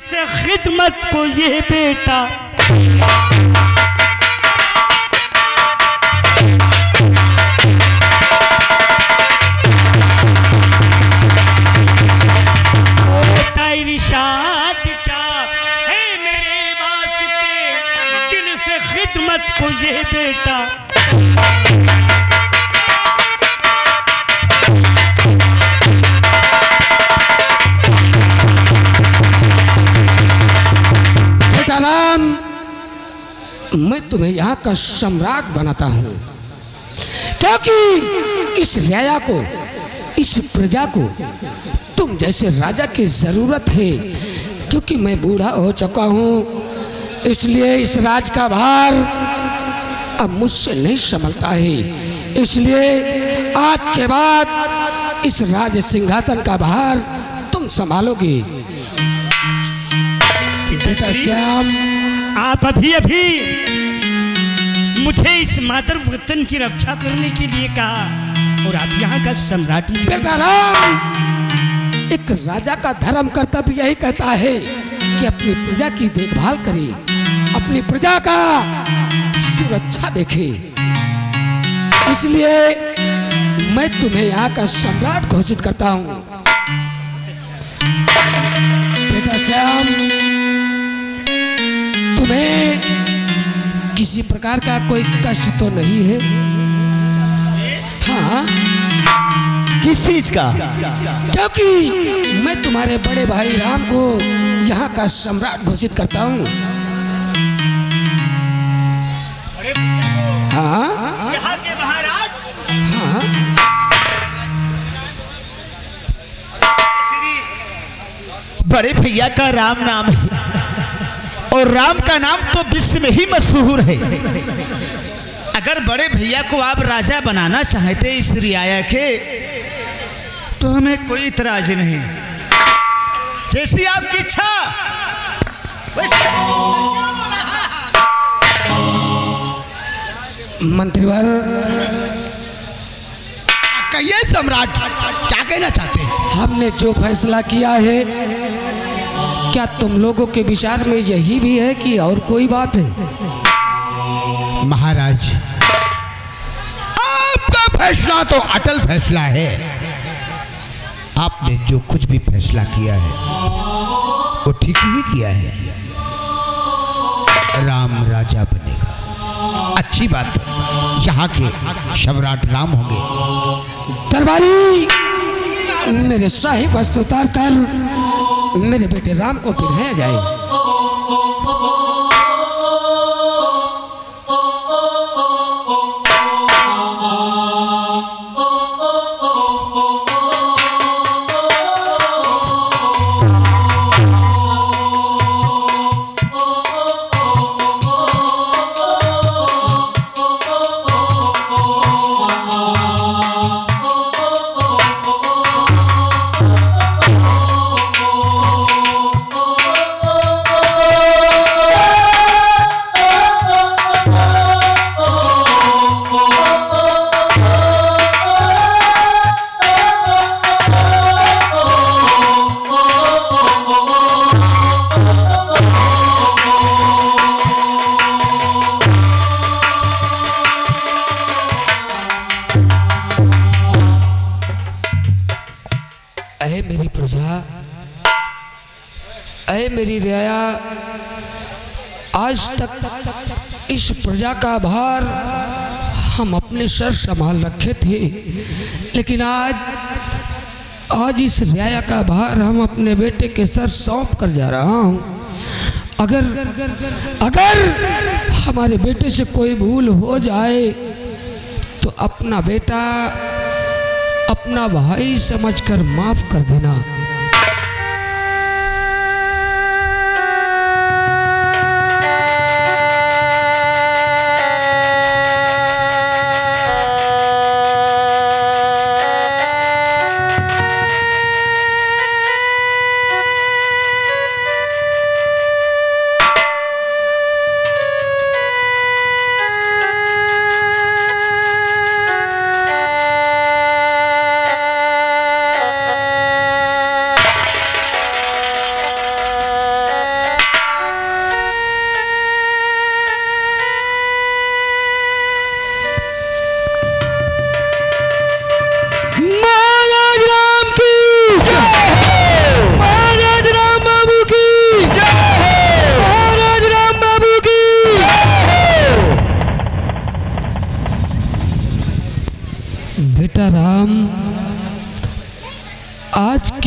से खिदमत को ये बेटा इरशाद क्या है मेरे वास्ते, दिल से खिदमत को ये बेटा। बेटा राम, मैं तुम्हें यहाँ का सम्राट बनाता हूँ क्योंकि इस राजा को, इस प्रजा को तुम जैसे राजा की जरूरत है। क्योंकि मैं बूढ़ा हो चुका हूँ, इसलिए इस राज का भार अब मुझसे नहीं संभलता है। इसलिए आज के बाद इस राज सिंहासन का भार तुम संभालोगे। बेटा श्याम, आप अभी अभी मुझे इस मातर वतन की रक्षा करने के लिए कहा और आप यहाँ का सम्राट। बेटा राम, एक राजा का धर्म कर्तव्य यही कहता है कि अपनी प्रजा की देखभाल करे, अपनी प्रजा का सुरक्षा देखे। इसलिए मैं तुम्हें यहाँ का सम्राट घोषित करता हूँ। बेटा श्याम, तुम्हें किसी प्रकार का कोई कष्ट तो नहीं है? हाँ, किस चीज का? क्योंकि मैं तुम्हारे बड़े भाई राम को यहाँ का सम्राट घोषित करता हूँ। हाँ, यहाँ के महाराज। हाँ, बड़े भैया का राम नाम है और राम का नाम तो विश्व में ही मशहूर है। अगर बड़े भैया को आप राजा बनाना चाहते इस रियाया के, तो हमें कोई इतराज नहीं। जैसी आपकी इच्छा वैसे। मंत्रीवर, कहिए सम्राट, क्या कहना चाहते हैं? हमने जो फैसला किया है, क्या तुम लोगों के विचार में यही भी है कि और कोई बात है? महाराज, आपका फैसला तो अटल फैसला है। आपने जो कुछ भी फैसला किया है वो ठीक ही किया है। राम राजा बनेगा, अच्छी बात है। यहाँ के सम्राट राम होंगे। दरबारी, मेरे शाही वस्त्र उतार कर मेरे बेटे राम को पिराया जाए। अहे मेरी प्रजा, अहे मेरी रियाया, आज तक इस प्रजा का भार हम अपने सर संभाल रखे थे, लेकिन आज इस रियाया का भार हम अपने बेटे के सर सौंप कर जा रहा हूँ। अगर हमारे बेटे से कोई भूल हो जाए तो अपना बेटा अपना भाई समझकर माफ कर देना।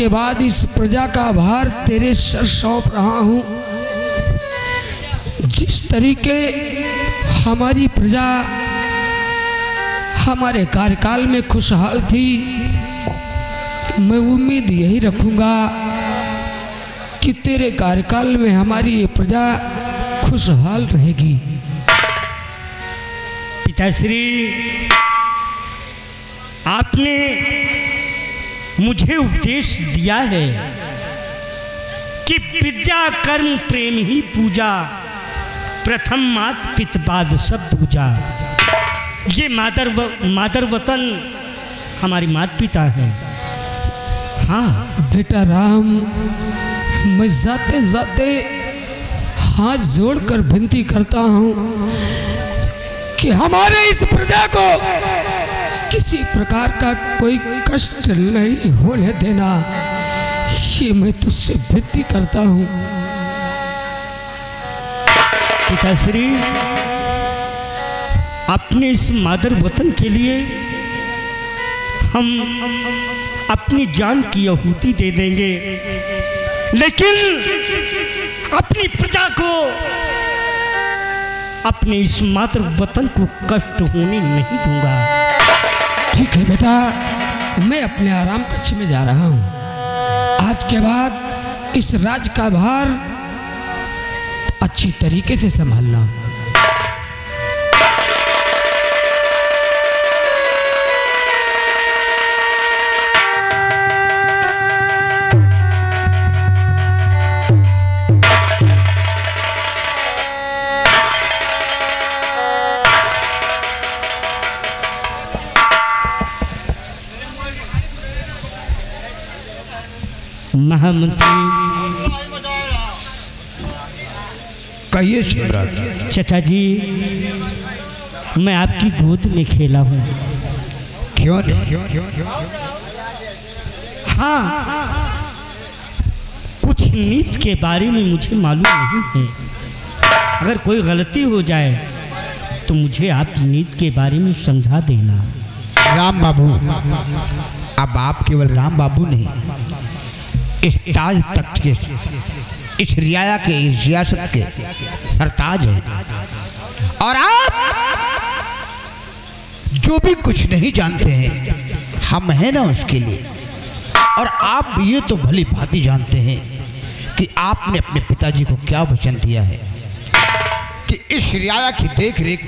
के बाद इस प्रजा का भार तेरे सर सौंप रहा हूँ। जिस तरीके हमारी प्रजा हमारे कार्यकाल में खुशहाल थी, मैं उम्मीद यही रखूँगा कि तेरे कार्यकाल में हमारी ये प्रजा खुशहाल रहेगी। पिताश्री, आपने मुझे उपदेश दिया है कि विद्या कर्म प्रेम ही पूजा, प्रथम मात पित बाद सब पूजा। ये मादर वतन हमारी माता पिता है। हाँ बेटा राम, मैं जाते जाते हाथ जोड़कर विनती करता हूँ कि हमारे इस प्रजा को किसी प्रकार का कोई कष्ट नहीं होने देना। ये मैं तुझसे विनती करता हूँ। पिताश्री, अपने इस मादर वतन के लिए हम अपनी जान की आहुति दे देंगे, लेकिन अपनी प्रजा को, अपने इस मातृ वतन को कष्ट होने नहीं दूंगा। ठीक है बेटा, मैं अपने आराम कक्ष में जा रहा हूँ। आज के बाद इस राज का भार अच्छी तरीके से संभालना। महामंत्री, कहिए सम्राट। चाचा जी, मैं आपकी गोद में खेला हूँ। क्यों नहीं? हाँ, कुछ नीति के बारे में मुझे मालूम नहीं है। अगर कोई गलती हो जाए तो मुझे आप नीति के बारे में समझा देना। राम बाबू, अब आप केवल राम बाबू नहीं, इस ताज तख्त के, इस रियाया के, इस रियासत के सरताज है। और आप जो भी कुछ नहीं जानते हैं, हम हैं ना उसके लिए। और आप ये तो भली भांति जानते हैं कि आपने अपने पिताजी को क्या वचन दिया है कि इस रियाया की देख रेख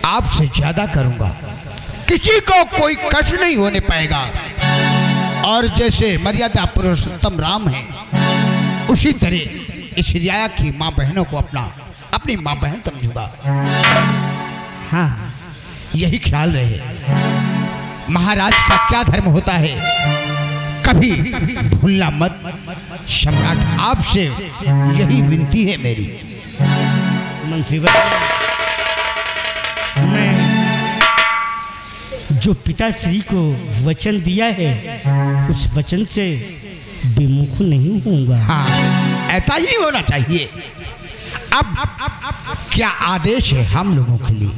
आपसे ज्यादा करूंगा, किसी को कोई कष्ट नहीं होने पाएगा। और जैसे मर्यादा पुरुषोत्तम राम है, उसी तरह इस रियाया की माँ बहनों को अपनी माँ बहन समझूंगा। हाँ, यही ख्याल रहे। महाराज का क्या धर्म होता है, कभी भूलना मत। सम्राट, आपसे यही विनती है मेरी। मंत्री, मैं जो पिताश्री को वचन दिया है, उस वचन से विमुख नहीं होऊंगा। हाँ, ऐसा ही होना चाहिए। अब क्या आदेश है हम लोगों के लिए?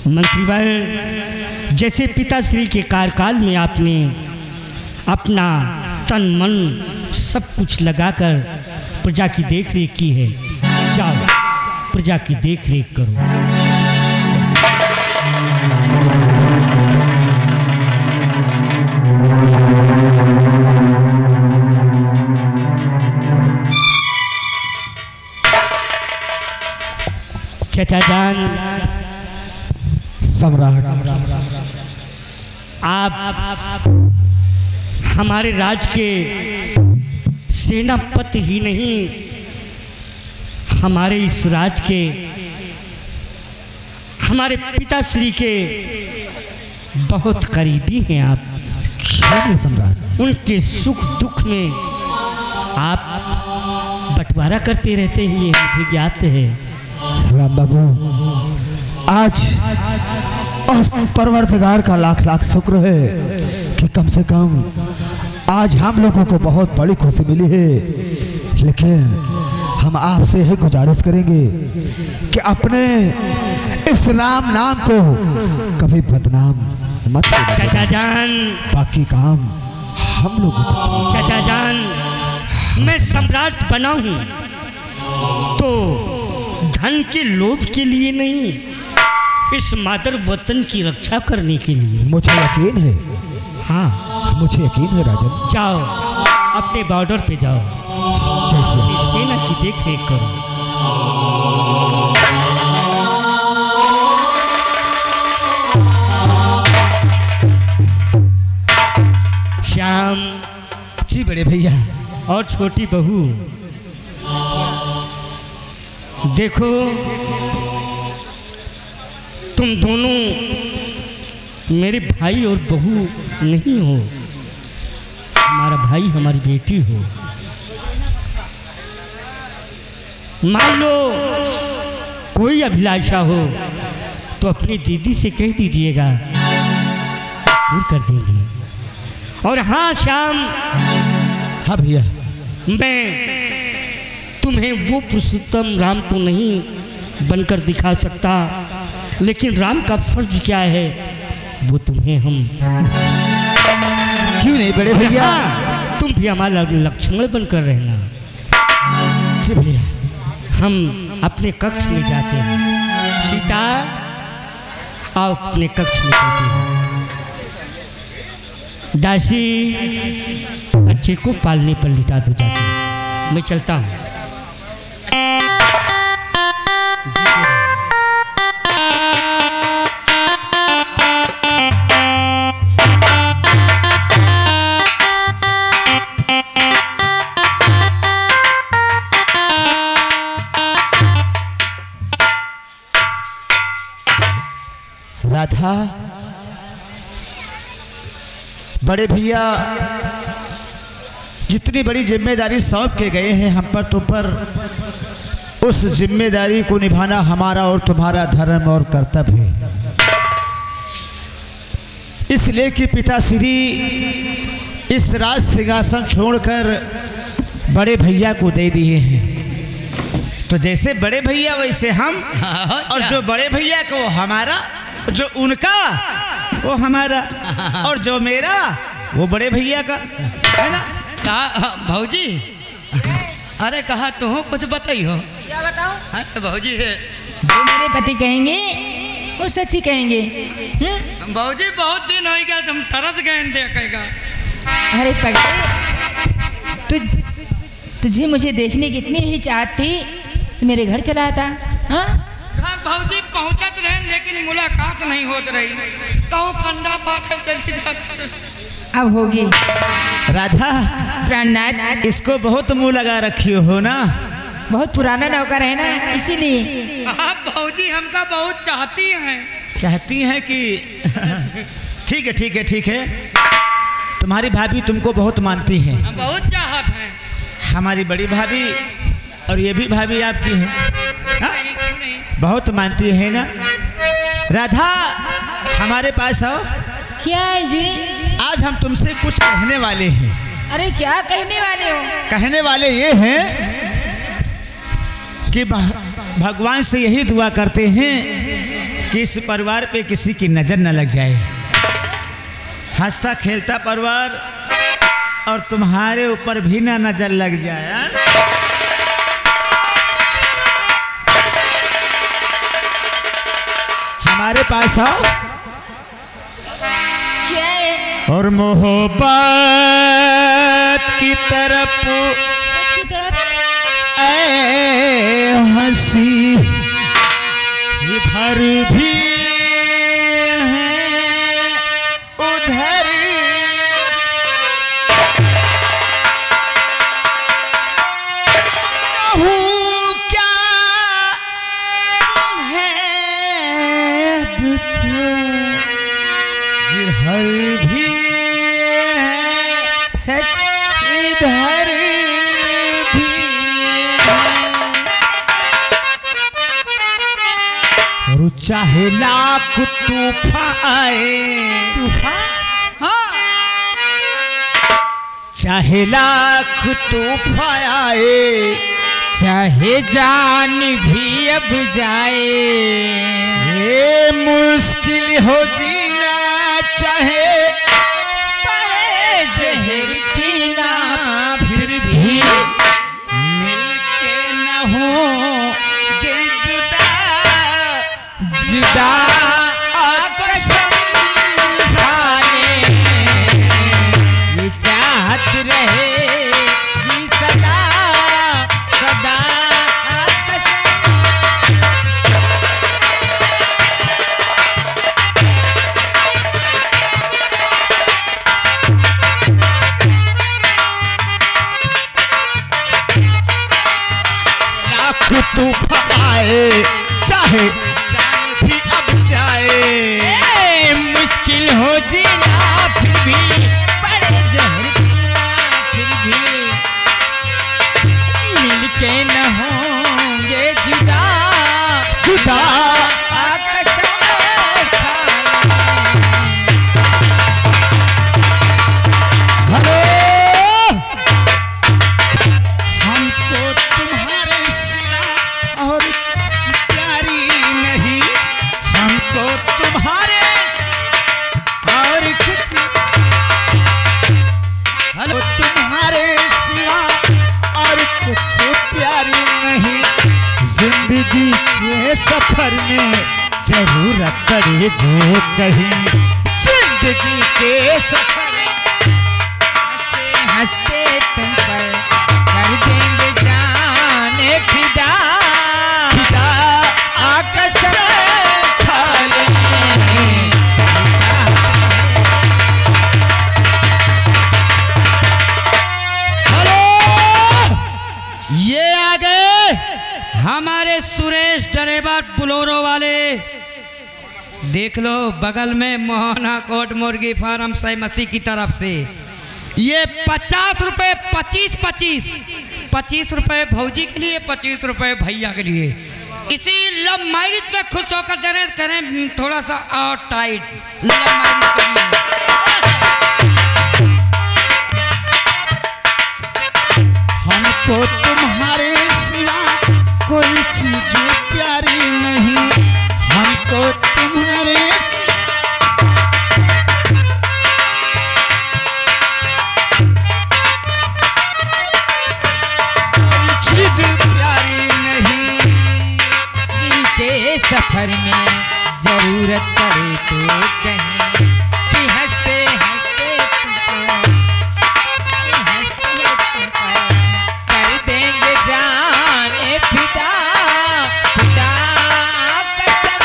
मंत्रीवर, जैसे पिताश्री के कार्यकाल में आपने अपना तन मन सब कुछ लगाकर प्रजा की देखरेख की है, जाओ प्रजा की देखरेख करो। चाचा जान, सम्राट, आप हमारे राज के सेनापति ही नहीं, हमारे इस राज के, हमारे पिताश्री के बहुत करीबी हैं आप। सम्राट, उनके सुख दुख में आप बंटवारा करते रहते हैं, ये मुझे ज्ञात है। राम बाबू, आज उस परवरदिगार का लाख लाख शुक्र है कि कम से कम आज हम लोगों को बहुत बड़ी खुशी मिली है। लेकिन हम आपसे यही गुजारिश करेंगे कि अपने इस राम नाम को कभी बदनाम मत करो। चाचा जान, बाकी काम हम लोगों पर। चाचा जान, मैं सम्राट बना हूँ तो धन के लोभ के लिए नहीं, इस मादर वतन की रक्षा करने के लिए। मुझे यकीन है, हाँ मुझे यकीन है राजन। जाओ, अपने बॉर्डर पे जाओ, अपनी सेना की देख रेख करो। श्याम जी बड़े भैया। और छोटी बहू, देखो तुम दोनों मेरे भाई और बहू नहीं हो, हमारा भाई हमारी बेटी हो। मान लो कोई अभिलाषा हो तो अपनी दीदी से कह दीजिएगा, पूर्ण कर देंगे। और हाँ श्याम, हाँ भैया, मैं तुम्हें वो पुरुषोत्तम राम तो नहीं बनकर दिखा सकता, लेकिन राम का फर्ज क्या है वो तुम्हें हम। क्यों नहीं बड़े भैया? हाँ, तुम भी हमारा लक्ष्मण बनकर रहना। जी भैया। हम अपने कक्ष में जाते हैं। सीता, आओ अपने कक्ष में जाते हैं। दासी, बच्चे को पालने पर लिटा दो जाके, मैं चलता हूँ। राधा, बड़े भैया जितनी बड़ी जिम्मेदारी सौंप के गए हैं हम पर, तुम पर उस जिम्मेदारी को निभाना हमारा और तुम्हारा धर्म और कर्तव्य है। इसलिए कि पिताश्री इस राज सिंहासन छोड़कर बड़े भैया को दे दिए हैं, तो जैसे बड़े भैया वैसे हम, और जो बड़े भैया को हमारा, जो उनका वो हमारा, और जो मेरा वो बड़े भैया का, है ना? कहा भाऊजी? अरे कहा तुम कुछ बताई हो? क्या बताऊं? हाँ तो भाऊजी है, जो मेरे पति कहेंगे वो सच ही कहेंगे। भाऊजी बहुत दिन हो गया, तुम तरस गए देखेगा। अरे पगले, तुझे मुझे देखने की इतनी ही चाहत थी तो मेरे घर चला आता। हाँ भाऊजी पहुंचत रहे लेकिन मुलाकात नहीं होत रही, तो कंधा पाके चली जाती। अब होगी। राधा, प्राणनाथ, इसको बहुत मुंह लगा रखी हो ना? बहुत पुराना नौकर है ना, इसीलिए। आप भाऊजी हमका बहुत चाहती हैं। चाहती हैं कि ठीक है ठीक है ठीक है, तुम्हारी भाभी तुमको बहुत मानती हैं। हम बहुत चाहत हैं। हमारी बड़ी भाभी और ये भी भाभी आपकी है, हाँ? नहीं, क्यों नहीं? बहुत मानती है ना? राधा, हमारे पास आओ। क्या है जी? आज हम तुमसे कुछ कहने वाले हैं। अरे क्या कहने वाले हो? कहने वाले ये हैं कि भगवान से यही दुआ करते हैं कि इस परिवार पे किसी की नज़र न लग जाए। हंसता खेलता परिवार, और तुम्हारे ऊपर भी ना नज़र लग जाए। हमारे पास आओ। क्या है? और मोहब्बत की तरफ ऐ हंसी इधर भी है उधर कहूँ क्या है जिधर भी है सच? इधर भी और चाहे लाख तूफान आए, तूफान? हाँ, चाहे लाख तूफान आए, चाहे जान भी अब जाए, ये मुश्किल हो जीना, चाहे पड़े जहर लाख तूफान आए, चाहे जान भी अब जाए। मुश्किल हो जीना फिर भी, बड़े जहर पीना फिर भी, मिलके न होंगे जुदा जुदा। जिंदगी के सफर में जरूरत पड़े जो कहीं, जिंदगी के सफर हंसते हंसते तुम पर कर देंगे जाने फिदा, फिदा आकसम खा लेंगे। ये आ गए हमारे सुरेश ड्राइवर बुलोरो वाले। देख लो बगल में मोहना कोट मुर्गी फार्म सैमसी की तरफ से ये 50 रुपये 25 रुपये भौजी के लिए, 25 रुपये भैया के लिए। इसी लव मैरिज में खुश होकर जरा करें थोड़ा सा और टाइट लव मैरिज के लिए। हमको तुम्हारे सिवा कोई चीज प्यारी नहीं, हमको तुम्हारे कोई चीज प्यारी नहीं। दिल के सफर में जरूरत पड़े तो कहीं, कि हंसते हंसते तुमको, कि हंसते तुमको कर देंगे जाने फिदा, फिदा कसम।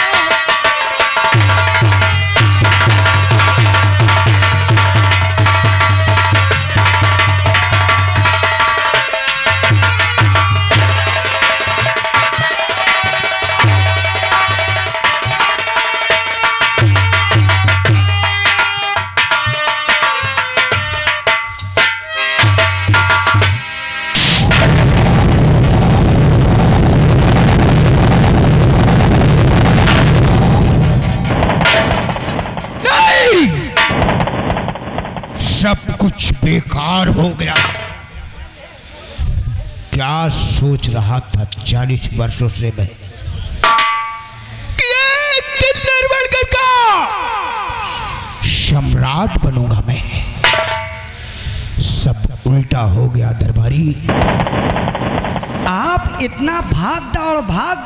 सब कुछ बेकार हो गया। क्या सोच रहा था 40 वर्षों से मैं, एक दिन नरवड़गढ़ का सम्राट बनूंगा मैं। सब उल्टा हो गया दरबारी। आप इतना भाग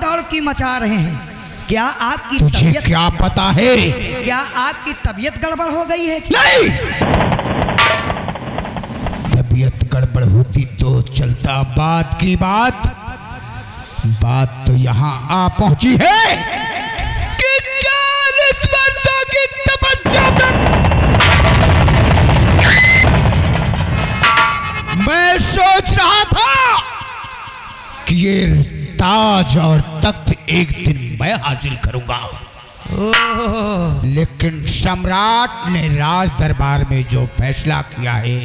दौड़ की मचा रहे हैं, क्या आपकी तुझे तबीयत, क्या पता है? क्या आपकी तबीयत गड़बड़ हो गई है? नहीं, तबीयत गड़बड़ होती तो चलता, बात की बात तो यहाँ आ पहुंची है कि 40 वर्षों की तपस्या मैं सोच रहा था कि ये ताज और तख्त एक दिन मैं हासिल करूंगा। लेकिन सम्राट ने राज दरबार में जो फैसला किया है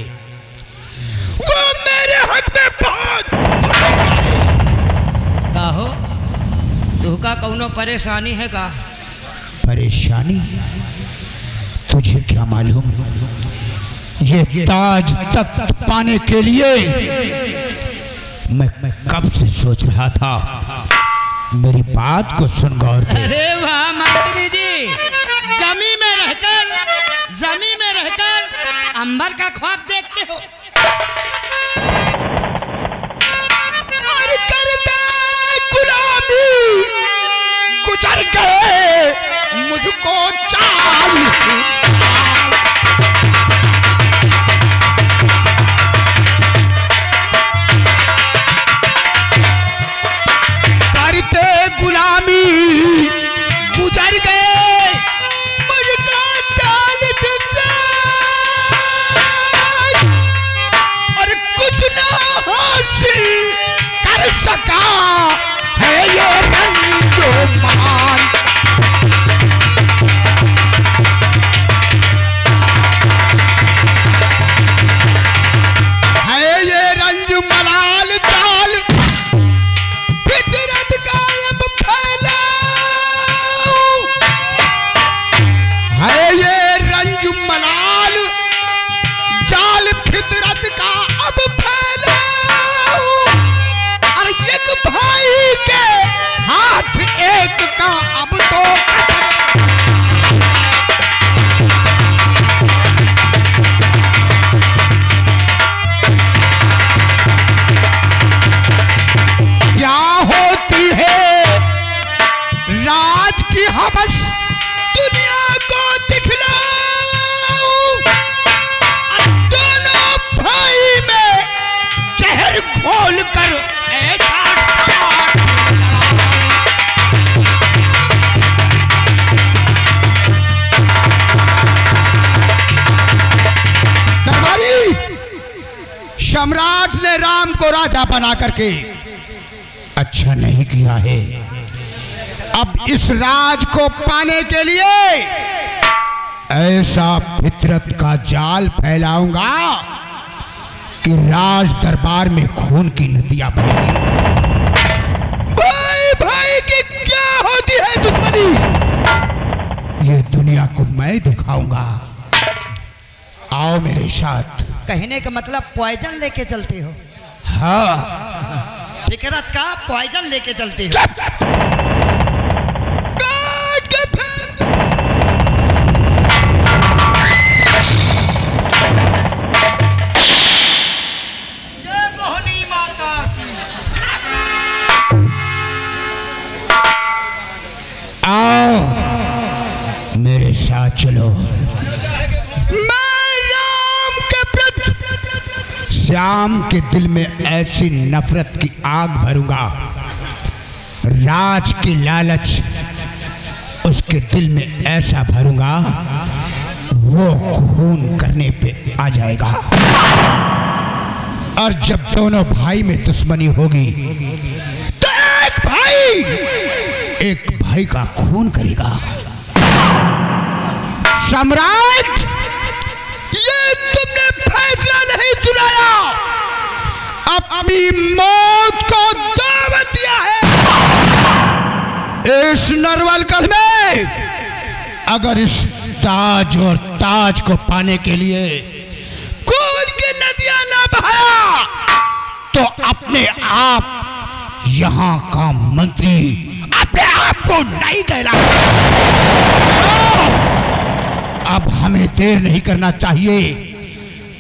वो मेरे हक में बहुत। का हो तुहका कौनो परेशानी है का? परेशानी? तुझे क्या मालूम, ये ताज तख्त पाने के लिए मैं कब से सोच रहा था। मेरी बात को सुन गौर से। अरे वाह मंत्री जी, जमी में रहकर अंबर का ख्वाब देखते हो। और करते गुलामी गुजर गए मुझको 40। गुलामी गुजर गए मुझको 40 और कुछ ना हासिल कर सका। राजा बना करके अच्छा नहीं किया है। अब इस राज को पाने के लिए ऐसा फितरत का जाल फैलाऊंगा कि राज दरबार में खून की नदियां बहेंगी। भाई भाई की क्या होती है दुश्मनी, ये दुनिया को मैं दिखाऊंगा। आओ मेरे साथ। कहने का मतलब पॉइजन लेके चलते हो? हाँ, फिकरत का पॉइजन लेके चलते हो? जय मोहनी माता की। आओ मेरे साथ चलो। श्याम के दिल में ऐसी नफरत की आग भरूंगा, राज की लालच उसके दिल में ऐसा भरूंगा, वो खून करने पे आ जाएगा। और जब दोनों भाई में दुश्मनी होगी तो एक भाई का खून करेगा। सम्राट, ये तुमने फैसला नहीं सुनाया, अपनी मौत को दावत दिया है। इस नरवलगढ़ में अगर इस ताज और ताज को पाने के लिए खून की नदियां ना बहाया तो अपने आप यहां का मंत्री अपने आप को नहीं कहला। अब हमें देर नहीं करना चाहिए।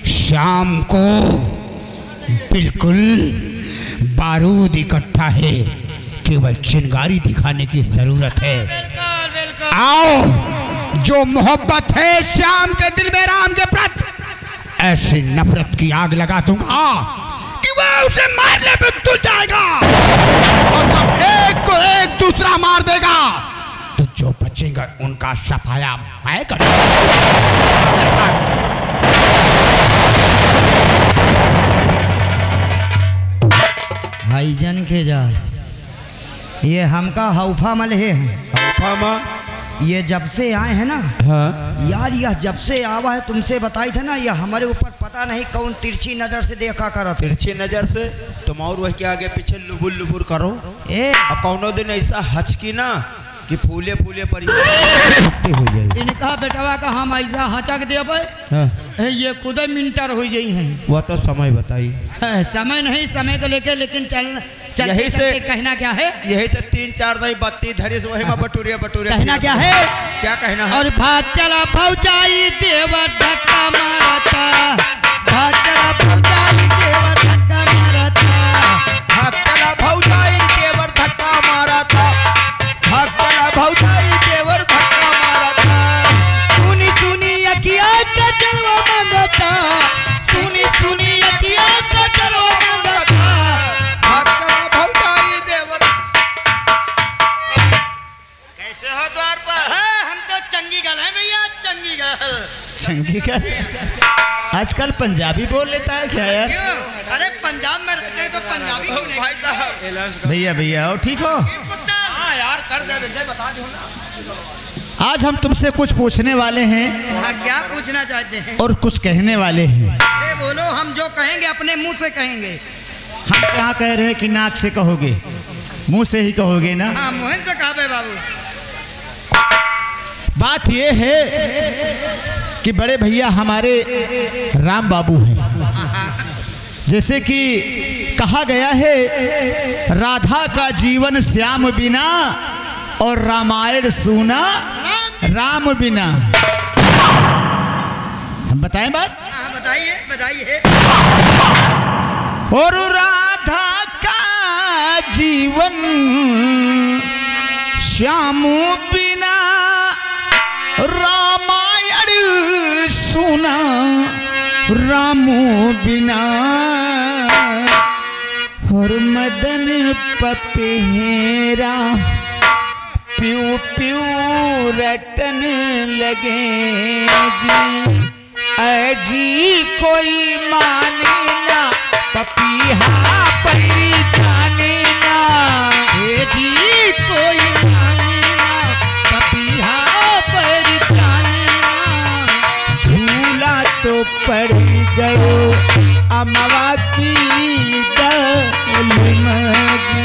शाम को बिल्कुल बारूद इकट्ठा है, केवल चिंगारी दिखाने की जरूरत है। आओ, जो मोहब्बत है श्याम के दिल में राम के प्रति, ऐसी नफरत की आग लगा दूंगा कि वह उसे मारने पे तुल जाएगा। और जब एक को एक दूसरा मार देगा तो जो बचेगा उनका सफाया मैं करूंगा। भाईजान के जा, ये हमका हौफा मल है। ये जब से आए हैं ना, हाँ। यार यह जब से आवा है तुमसे बताई था ना, यह हमारे ऊपर पता नहीं कौन तिरछी नजर से देखा करा। तिरछी नजर से तुम और वह के आगे पीछे लुबुर लुबुर करो। अब कौनो दिन ऐसा हचकी ना कि फूले फूले पर हो जाए। इनका बेटवा का हम ऐसा हचक दे हाँ। ये खुद मिनटर हो गई है। वह तो समय बताई। समय नहीं, समय को लेके लेकिन यही से कहना क्या है, यही से 3-4 दही बत्ती धरी से वही में बटूरे बटूरे कहना क्या है, क्या कहना है? और भाग चला भौजाई देवर धक्का मारता, भाग चला भौजाई देवर धक्का मारता, भाग चला भौजाई देवर धक्का मारा था, भाग चला भौजाई देवर धक्का मारा था। सुनी सुनी अखिया का जलवा मांगता, सुनी सुनी अखिया का जलवा मांगता, भाग चला भौजाई देवर। कैसे हो द्वार पर? हम तो चंगी गल है भैया, चंगी गल। चंगी का आजकल पंजाबी बोल लेता है क्या यार? क्यों? अरे पंजाब में रहते हैं तो पंजाबी क्यों नहीं? भाई साहब भैया भैया और ठीक हो? हाँ यार कर दे, बता दो ना। आज हम तुमसे कुछ पूछने वाले हैं हाँ, क्या पूछना चाहते हैं? और कुछ कहने वाले हैं। अरे बोलो, हम जो कहेंगे अपने मुंह से कहेंगे। हम क्या कह रहे हैं कि नाक से कहोगे, मुंह से ही कहोगे ना? हाँ, मोहन से कहा बाबू। बात ये है कि बड़े भैया हमारे राम बाबू हैं। जैसे कि कहा गया है, राधा का जीवन श्याम बिना और रामायण सुना राम बिना। हम बताएं बात? हाँ, बताइए बताइए। और राधा का जीवन श्याम बिना रामायण सुना राम बिना। और मदन पपेरा प्यू प्यू रटन लगे जी, अजी कोई माने ना पपीहा पैरी जाने ना, ए जी कोई माने ना, पपीहा पैरी जाने ना। झूला तो पड़ गयो अमवा की डाल में जी।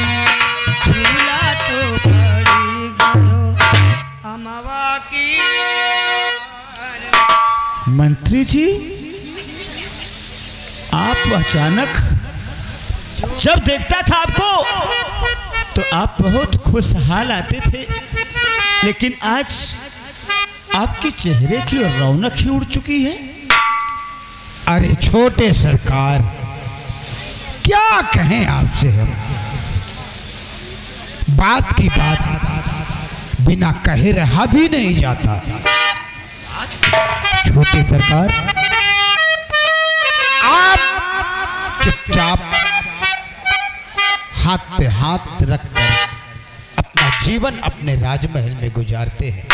झूला तो पड़ी गयो अमवा की। मंत्री जी, आप अचानक जब देखता था आपको तो आप बहुत खुशहाल आते थे, लेकिन आज आपके चेहरे की रौनक ही उड़ चुकी है। अरे छोटे सरकार, क्या कहें आपसे हम। बात की बात बिना कहे रहा भी नहीं जाता। छोटे सरकार, आप चुपचाप हाथ पे हाथ रखकर अपना जीवन अपने राजमहल में गुजारते हैं।